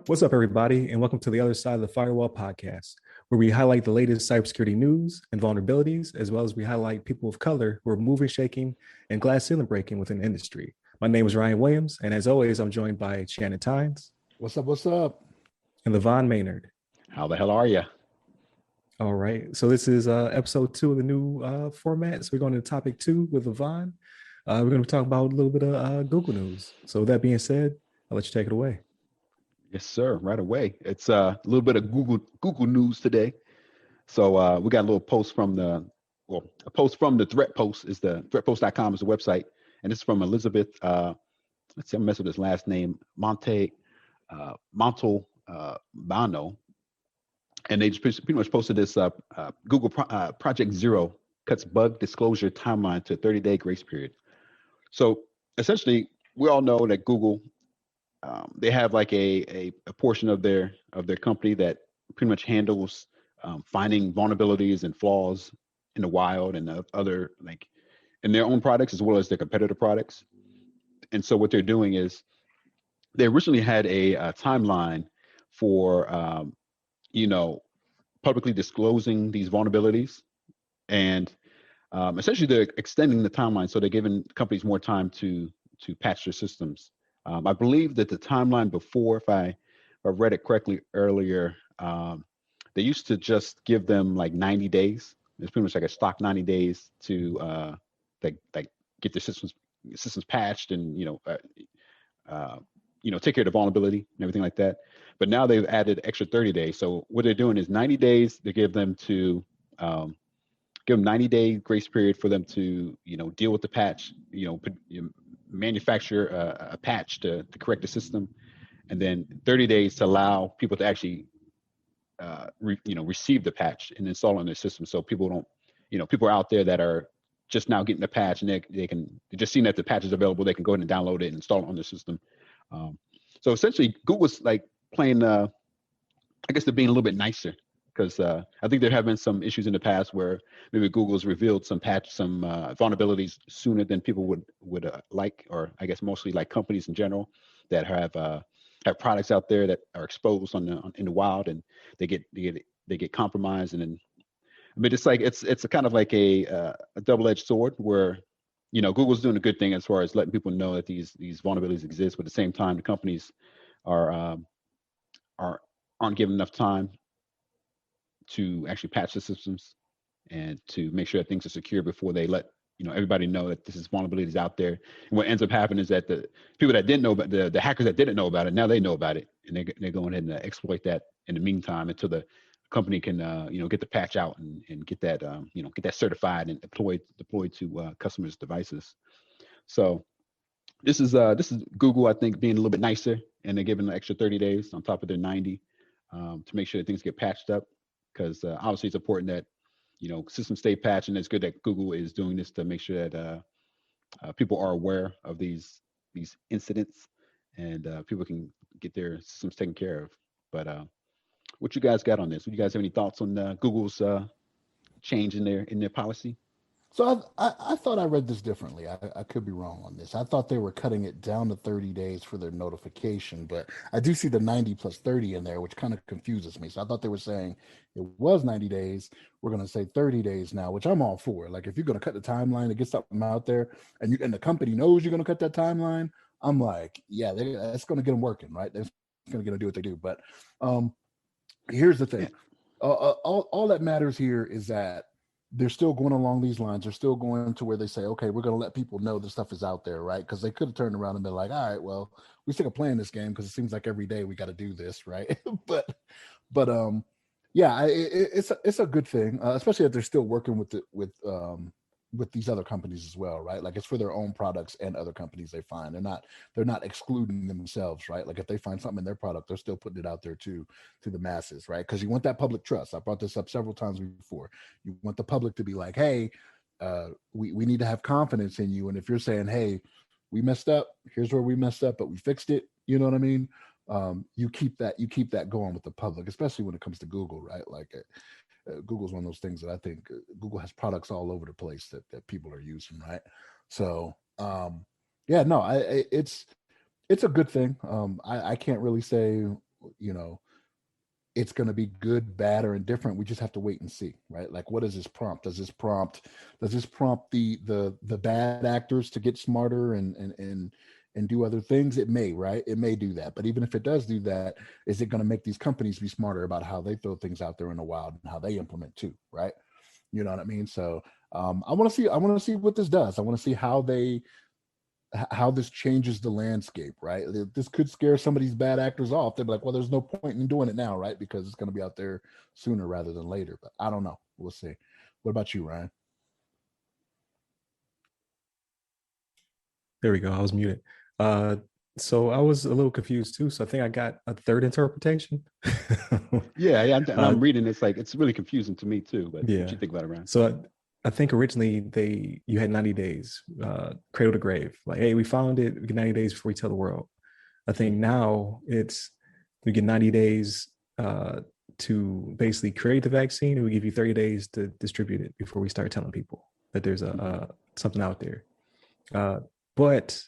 What's up, everybody, and welcome to the Other Side of the Firewall podcast, where we highlight the latest cybersecurity news and vulnerabilities, as well as we highlight people of color who are moving, shaking, and glass ceiling breaking within the industry. My name is Ryan Williams, and as always, I'm joined by Shannon Tynes. What's up? What's up? And LeVon Maynard. How the hell are you? All right, so this is episode 2 of the new format. So we're going to topic 2 with LeVon. We're going to talk about a little bit of Google news. So with that being said, I'll let you take it away. Yes, sir. Right away. It's a little bit of Google news today. So we got a little post from the threat post. Is the threatpost.com is the website, and it's from Elizabeth. Let's see, I'm messing with his last name, Montalbano, and they just pretty much posted this. Google Project Zero cuts bug disclosure timeline to a 30-day grace period. So essentially, we all know that Google. They have like a portion of their company that pretty much handles finding vulnerabilities and flaws in the wild and other like in their own products as well as their competitor products. And so what they're doing is they originally had a timeline for publicly disclosing these vulnerabilities, and essentially they're extending the timeline, so they're giving companies more time to patch their systems. I believe that the timeline before, if I read it correctly earlier, they used to just give them like 90 days. It's pretty much like a stock 90 days to like get their systems patched and take care of the vulnerability and everything like that. But now they've added extra 30 days. So what they're doing is 90 days. They give them 90-day grace period for them to deal with the patch. Manufacture a patch to correct the system, and then 30 days to allow people to actually receive the patch and install it on their system. So people don't, people are out there that are just now getting the patch, and they're just seeing that the patch is available. They can go ahead and download it and install it on their system. So essentially, Google's like playing, I guess they're being a little bit nicer, because I think there have been some issues in the past where maybe Google's revealed some vulnerabilities sooner than people would like, or I guess mostly like companies in general that have products out there that are exposed in the wild, and they get compromised. And then it's like it's a kind of like a double-edged sword where Google's doing a good thing as far as letting people know that these vulnerabilities exist, but at the same time the companies aren't given enough time to actually patch the systems and to make sure that things are secure before they let everybody know that this is vulnerabilities out there. And what ends up happening is that the people that didn't know about the hackers that didn't know about it, now they know about it, and they're going ahead and exploit that in the meantime until the company can get the patch out and get that get that certified and deployed to customers' devices. So this is Google, I think, being a little bit nicer, and they're giving an extra 30 days on top of their 90 to make sure that things get patched up. Because obviously it's important that systems stay patched, and it's good that Google is doing this to make sure that people are aware of these incidents, and people can get their systems taken care of. But what you guys got on this? Do you guys have any thoughts on Google's change in their policy? So I thought I read this differently. I could be wrong on this. I thought they were cutting it down to 30 days for their notification, but I do see the 90 plus 30 in there, which kind of confuses me. So I thought they were saying it was 90 days. We're going to say 30 days now, which I'm all for. Like, if you're going to cut the timeline to get something out there, and the company knows you're going to cut that timeline, I'm like, yeah, that's going to get them working, right? That's going to get them to do what they do. But here's the thing. All that matters here is that they're still going along these lines. They're still going to where they say, okay, we're going to let people know this stuff is out there, right? Because they could have turned around and been like, all right, well, we still playing this game because it seems like every day we got to do this, right? but yeah, it's a good thing, especially that they're still working with these other companies as well, right? Like, it's for their own products and other companies they find. They're not excluding themselves, right? Like, if they find something in their product, they're still putting it out there to the masses, right? Because you want that public trust. I brought this up several times before. You want the public to be like, hey, we need to have confidence in you. And if you're saying, hey, we messed up, here's where we messed up, but we fixed it, you know what I mean? You keep that going with the public, especially when it comes to Google, right? Like, Google's one of those things that I think Google has products all over the place that people are using, right? So Yeah, no, it's a good thing. I can't really say, you know, it's going to be good, bad, or indifferent. We just have to wait and see, right? Like, what does this prompt? Does this prompt the bad actors to get smarter and do other things? It may, right? It may do that. But even if it does do that, is it going to make these companies be smarter about how they throw things out there in the wild and how they implement too, right? You know what I mean? So I want to see. I want to see what this does. I want to see how this changes the landscape, right? This could scare some of these bad actors off. They're like, well, there's no point in doing it now, right? Because it's going to be out there sooner rather than later. But I don't know. We'll see. What about you, Ryan? There we go. I was muted. Uh, so I was a little confused too. So I think I got a third interpretation. Yeah, and Uh, I'm reading. It's like it's really confusing to me too. But yeah. what you think about it, Ryan? So I think originally you had 90 days, cradle to grave. Like, hey, we found it. We get 90 days before we tell the world. I think now we get 90 days to basically create the vaccine, and we give you 30 days to distribute it before we start telling people that there's something out there. But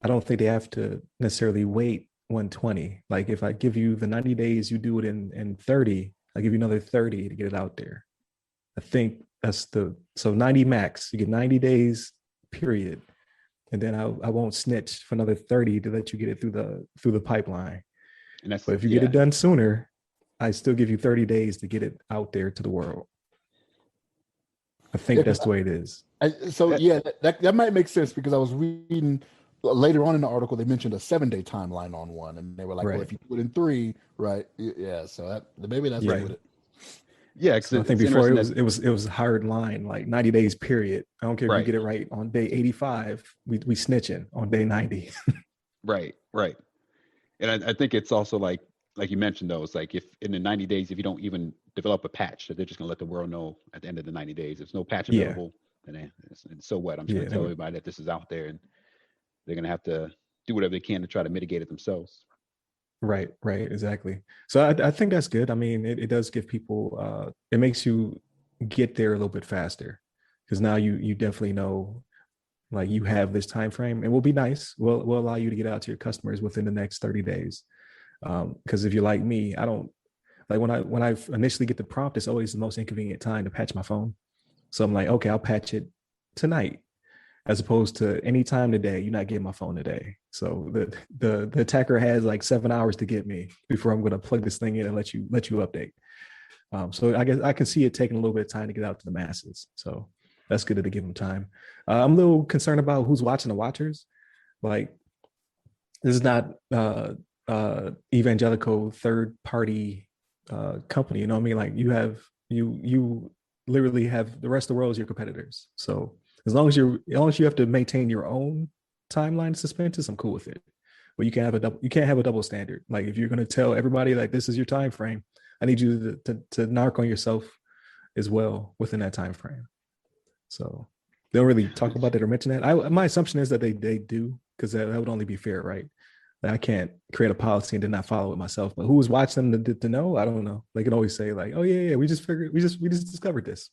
I don't think they have to necessarily wait 120. Like if I give you the 90 days, you do it in 30, I give you another 30 to get it out there. I think so 90 max, you get 90 days period. And then I won't snitch for another 30 to let you get it through the pipeline. And but if you get it done sooner, I still give you 30 days to get it out there to the world. I think that's the way it is. That might make sense because I was reading later on in the article, they mentioned a 7-day timeline on one, and they were like, well, if you do it in 3, right? Yeah. So maybe that's right with it. Yeah, because I think before it was a hard line, like 90 days period. I don't care if you get it right on day 85, we snitching on day 90. Right. And I think it's also like you mentioned though, it's like if in the 90 days, if you don't even develop a patch, that they're just gonna let the world know at the end of the 90 days. If there's no patch available, then so what? I'm just gonna tell everybody that this is out there, and they're gonna have to do whatever they can to try to mitigate it themselves. Right, exactly. So I think that's good. I mean, it does give people it makes you get there a little bit faster, because now you definitely know, like, you have this time frame, and will be nice. We'll allow you to get out to your customers within the next 30 days. Because if you're like me, I don't like when I initially get the prompt, it's always the most inconvenient time to patch my phone. So I'm like, okay, I'll patch it tonight, as opposed to any time today. You're not getting my phone today. So the attacker has like 7 hours to get me before I'm going to plug this thing in and let you update. So I guess I can see it taking a little bit of time to get out to the masses. So that's good to give them time. I'm a little concerned about who's watching the watchers. Like, this is not evangelical third party company. You know what I mean? Like, you literally have the rest of the world as your competitors. So as long as you have to maintain your own timeline suspense, I'm cool with it. But you can't have a double standard. Like, if you're going to tell everybody like this is your time frame, I need you to narc on yourself as well within that time frame. So they don't really talk about that or mention that. My assumption is that they do, because that would only be fair, right? Like, I can't create a policy and then not follow it myself. But who's watching them to know? I don't know. They can always say like, "Oh yeah, we just discovered this."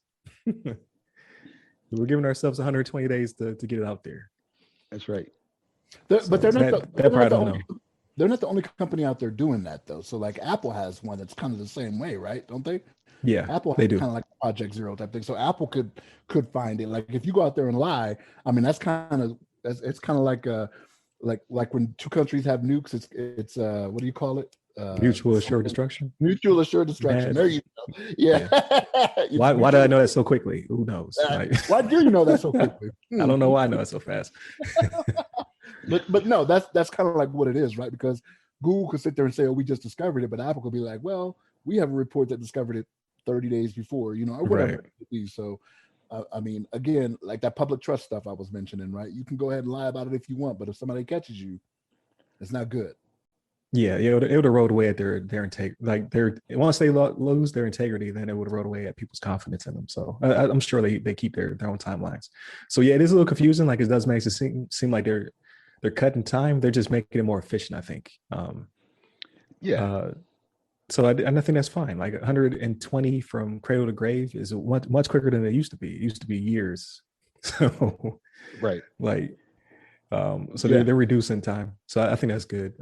We're giving ourselves 120 days to get it out there. That's right. But they're not they're not the only company out there doing that though. So like Apple has one that's kind of the same way, right? Don't they? Yeah, Apple they do. Kind of like Project Zero type thing. So Apple could find it. Like if you go out there and lie, I mean it's kind of like like when two countries have nukes. It's what do you call it? Mutual assured destruction. Mutual assured destruction. There you go. Yeah. Why did I know that so quickly? Who knows? Why do you know that so quickly? I don't know why I know it so fast. but no, that's kind of like what it is, right? Because Google could sit there and say, "Oh, we just discovered it," but Apple could be like, "Well, we have a report that discovered it 30 days before, or whatever." Right. So, I mean, again, like that public trust stuff I was mentioning, right? You can go ahead and lie about it if you want, but if somebody catches you, it's not good. Yeah, it would erode away at their integrity. Like, once they lose their integrity, then it would erode away at people's confidence in them. So I'm sure they keep their own timelines. So yeah, it is a little confusing. Like, it does make it seem like they're cutting time. They're just making it more efficient, I think. So I think that's fine. Like 120 from cradle to grave is much quicker than it used to be. It used to be years. So right, like, So they're reducing time. So I think that's good.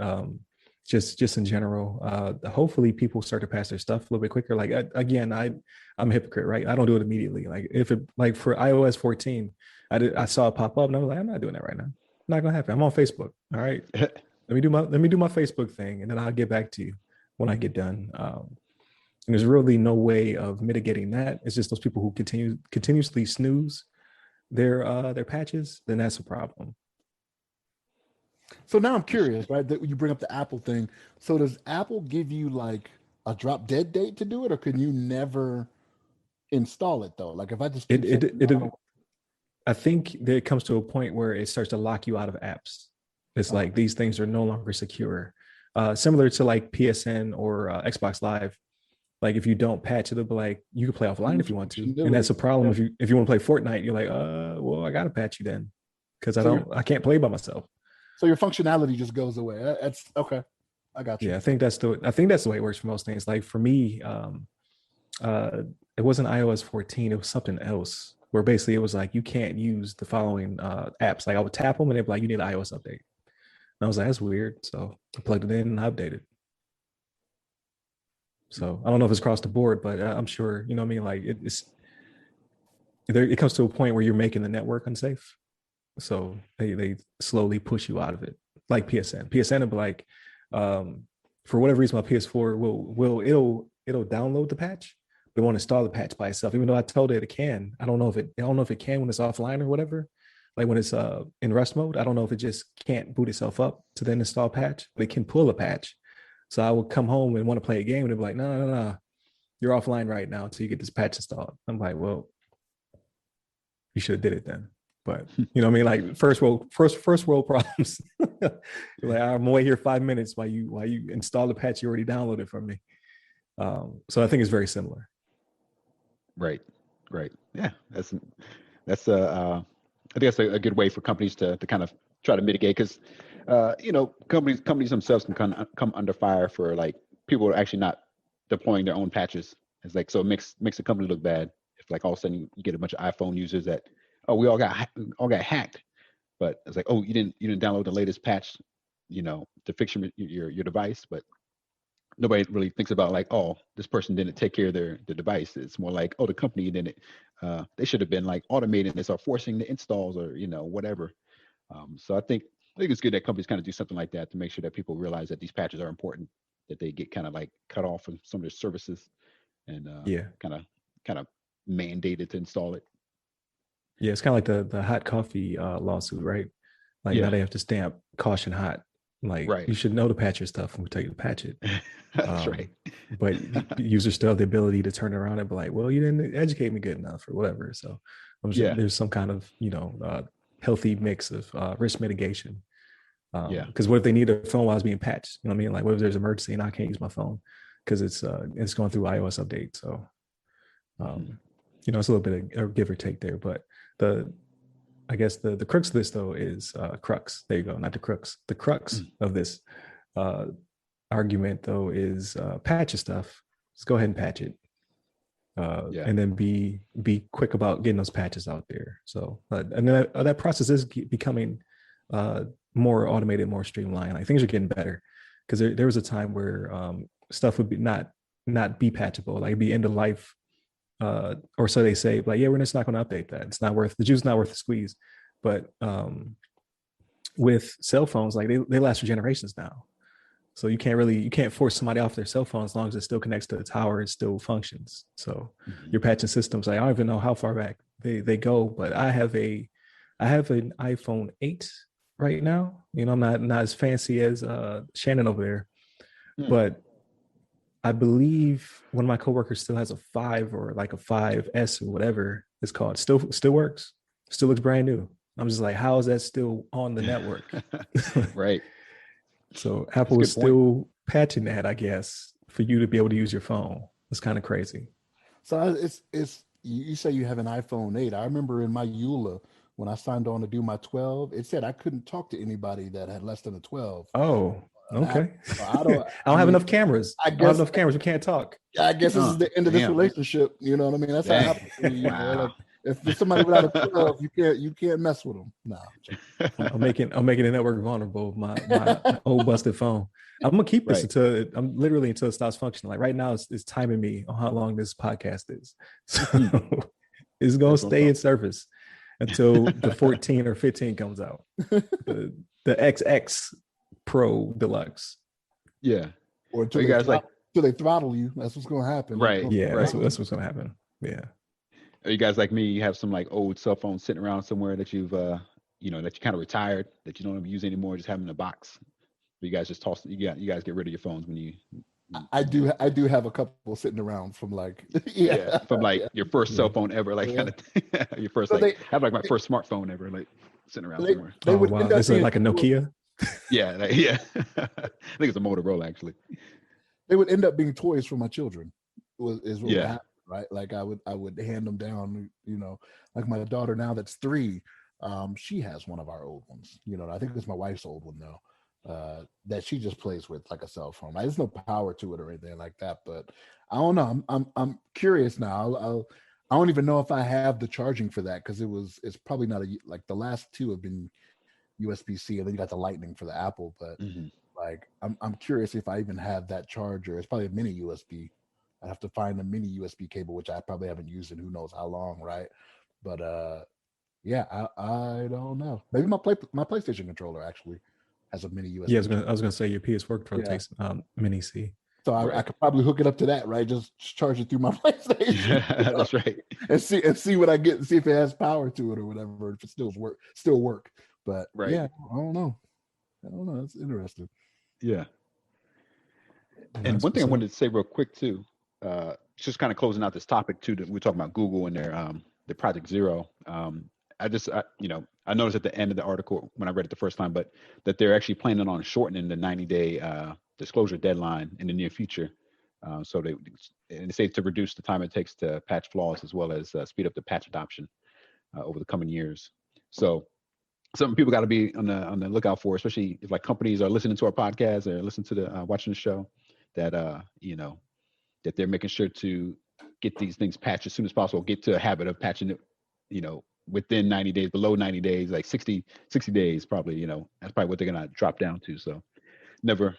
Just in general, hopefully people start to pass their stuff a little bit quicker. Like I'm a hypocrite, right? I don't do it immediately. Like if it like for iOS 14, I saw it pop up and I was like, I'm not doing that right now. Not gonna happen. I'm on Facebook. All right. Let me do my Facebook thing, and then I'll get back to you when I get done. And there's really no way of mitigating that. It's just those people who continuously snooze their patches, then that's a problem. So now I'm curious, right? That you bring up the Apple thing. So does Apple give you like a drop dead date to do it, or can you never install it though? Like if I just I think that it comes to a point where it starts to lock you out of apps. It's like these things are no longer secure. Similar to like PSN or Xbox Live. Like if you don't patch it, it'll be like you can play offline if you want to, and that's a problem. If you want to play Fortnite, you're like, well, I gotta patch you then, because I can't play by myself. So your functionality just goes away. That's okay. I got you. Yeah, I think that's the way it works for most things. Like for me, it wasn't iOS 14, it was something else where basically it was like you can't use the following apps. Like I would tap them and they'd be like, you need an iOS update. And I was like, that's weird. So I plugged it in and I updated. So I don't know if it's across the board, but I'm sure, you know what I mean? Like it comes to a point where you're making the network unsafe. So they slowly push you out of it. Like PSN. PSN will be like, for whatever reason, my PS4 it'll download the patch, but it won't install the patch by itself. Even though I told it can. I don't know if it can when it's offline or whatever. Like when it's in rest mode, I don't know if it just can't boot itself up to then install a patch, but it can pull a patch. So I would come home and want to play a game and they'd be like, no, you're offline right now until you get this patch installed. I'm like, well, you should have did it then. But you know what I mean? Like first world problems. Like I'm gonna wait here 5 minutes while you install the patch you already downloaded from me. So I think it's very similar. Right. Yeah, I think that's a good way for companies to kind of try to mitigate, because companies themselves can come under fire for like people actually not deploying their own patches. It's like, so it makes the company look bad if like all of a sudden you get a bunch of iPhone users that, we all got hacked, but it's like, you didn't download the latest patch, to fix your device, but nobody really thinks about like, this person didn't take care of the device. It's more like, the company didn't. They should have been like automating this or forcing the installs or whatever. So I think it's good that companies kind of do something like that to make sure that people realize that these patches are important, that they get kind of like cut off from some of their services, and kind of mandated to install it. Yeah, it's kind of like the hot coffee lawsuit, right? Like now they have to stamp caution hot. Like you should know to patch your stuff when we tell you to patch it. That's right. But users still have the ability to turn around and be like, well, you didn't educate me good enough or whatever. So I'm sure there's some kind of, healthy mix of risk mitigation. Because what if they need a phone while it's being patched? You know what I mean? Like what if there's an emergency and I can't use my phone because it's going through iOS update. So, it's a little bit of give or take there. But I guess the crux of this though is crux. There you go, not the crux. The crux of this argument though is patch your stuff. Just go ahead and patch it, and then be quick about getting those patches out there. So and then that process is becoming more automated, more streamlined. Like things are getting better, because there was a time where stuff would be not be patchable, like it'd be end of life. Or so they say, like, we're just not going to update that. It's not worth the juice, not worth the squeeze. But with cell phones, like they last for generations now. So you can't force somebody off their cell phone as long as it still connects to the tower, it still functions. So your patching systems, I don't even know how far back they go, but I have an iPhone 8 right now. I'm not as fancy as Shannon over there, but I believe one of my coworkers still has a 5 or like a 5S or whatever it's called. Still works. Still looks brand new. I'm just like, how is that still on the network? Right. So Apple is still patching that, I guess, for you to be able to use your phone. It's kind of crazy. So it's you say you have an iPhone 8. I remember in my EULA when I signed on to do my 12, it said I couldn't talk to anybody that had less than a 12. Oh. Okay. I don't have enough cameras. I don't have enough cameras. We can't talk. I guess this is the end of this relationship. You know what I mean? That's how it happens. Wow. If there's somebody without a 12, you can't mess with them. No. I'm making a network vulnerable with my old busted phone. I'm gonna keep this until it stops functioning. Like right now, it's timing me on how long this podcast is. So it's gonna stay in service until the 14 or 15 comes out. The XX Pro Deluxe. Yeah. Or until they throttle you. That's what's gonna happen. Right. Yeah, that's what's gonna happen. Yeah. Are you guys like me? You have some like old cell phones sitting around somewhere that you've that you kind of retired, that you don't use anymore, just having in a box. You guys just toss. You guys get rid of your phones when you. I do have a couple sitting around from like from like your first cell phone ever, like kind of your first I have like my first smartphone ever, like sitting around somewhere. Wow, this is like a Nokia. Yeah, I think it's a Motorola actually. They would end up being toys for my children. Is what would happen, right? Like I would hand them down. Like my daughter now that's 3. She has one of our old ones. I think it's my wife's old one though. That she just plays with like a cell phone. There's no power to it or anything like that. But I don't know. I'm curious now. I don't even know if I have the charging for that because it's probably not like the last 2 have been USB-C, and then you got the Lightning for the Apple. But like I'm curious if I even have that charger. It's probably a mini USB. I'd have to find a mini USB cable, which I probably haven't used in who knows how long, right? But yeah, I don't know. Maybe my PlayStation controller actually has a mini USB. Yeah, I was gonna say your PS4 controller takes mini C. So I could probably hook it up to that, right? Just charge it through my PlayStation. That's right. And see what I get, and see if it has power to it or whatever. If it still work. But yeah, I don't know. That's interesting. Yeah. And one thing I wanted to say real quick too, just kind of closing out this topic too, that we're talking about Google and their Project Zero. I noticed at the end of the article when I read it the first time, but that they're actually planning on shortening the 90-day disclosure deadline in the near future. So they say to reduce the time it takes to patch flaws as well as speed up the patch adoption over the coming years. So something people got to be on the lookout for, especially if like companies are listening to our podcast or listening to the watching the show, that that they're making sure to get these things patched as soon as possible, get to a habit of patching it, within 90 days, below 90 days, like 60 days, probably, that's probably what they're going to drop down to. So never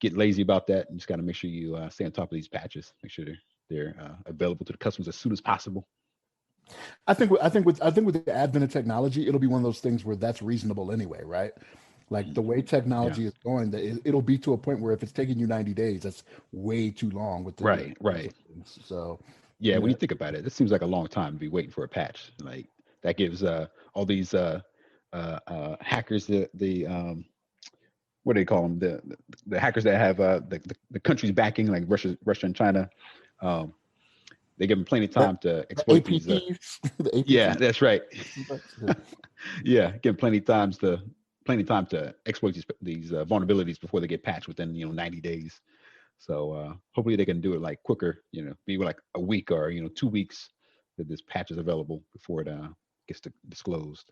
get lazy about that. You just got to make sure you stay on top of these patches, make sure they're available to the customers as soon as possible. I think with the advent of technology, it'll be one of those things where that's reasonable anyway, right? Like the way technology is going, that it'll be to a point where if it's taking you 90 days, that's way too long. With right. So yeah, when you think about it, it seems like a long time to be waiting for a patch. Like that gives all these hackers the what do they call them? The hackers that have the countries backing, like Russia and China. They give them plenty of time to exploit these. Yeah, that's right. Yeah, give them plenty of time to exploit these vulnerabilities before they get patched within 90 days. So hopefully they can do it like quicker. Maybe like a week or 2 weeks that this patch is available before it gets disclosed.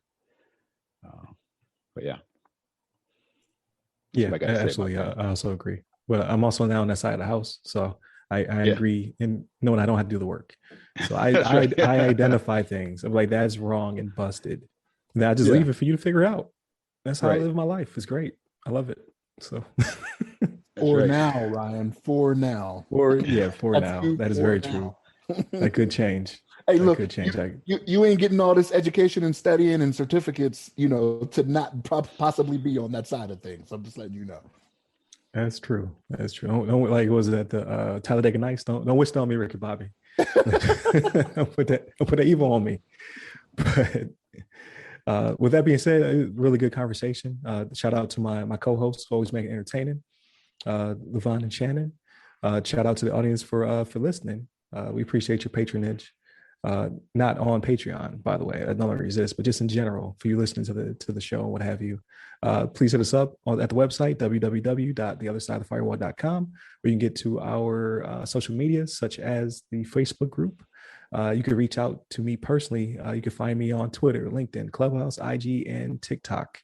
But yeah. Yeah, absolutely. I also agree. Well, I'm also now on that side of the house, so I agree in knowing I don't have to do the work. So I identify things. I'm like, that's wrong and busted. Then I just leave it for you to figure out. That's how I live my life. It's great. I love it. So now, Ryan, for now. For now. That is very true. That could change. Hey, look, you ain't getting all this education and studying and certificates, to not possibly be on that side of things. I'm just letting you know. That's true. Don't like, was it at the Talladega Nights? Don't wish that on me, Ricky Bobby. Don't put that evil on me. But with that being said, really good conversation. Shout out to my co-hosts, always making it entertaining, LeVon and Shannon. Shout out to the audience for listening. We appreciate your patronage. Not on Patreon, by the way, that no longer exists, but just in general, for you listening to the show and what have you. Please hit us up at the website, www.theothersideofthefirewall.com, where you can get to our social media, such as the Facebook group. You can reach out to me personally. You can find me on Twitter, LinkedIn, Clubhouse, IG, and TikTok.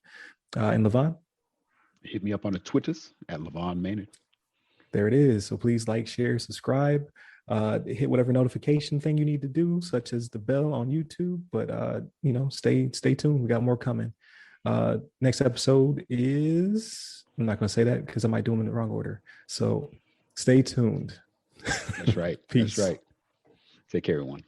And LeVon? Hit me up on the Twitters at LeVon Maynard. There it is. So please like, share, subscribe. hit whatever notification thing you need to do, such as the bell on YouTube. But stay tuned. We got more coming. Next episode is, I'm not going to say that because I might do them in the wrong order. So stay tuned. That's right. Peace. That's right. Take care, everyone.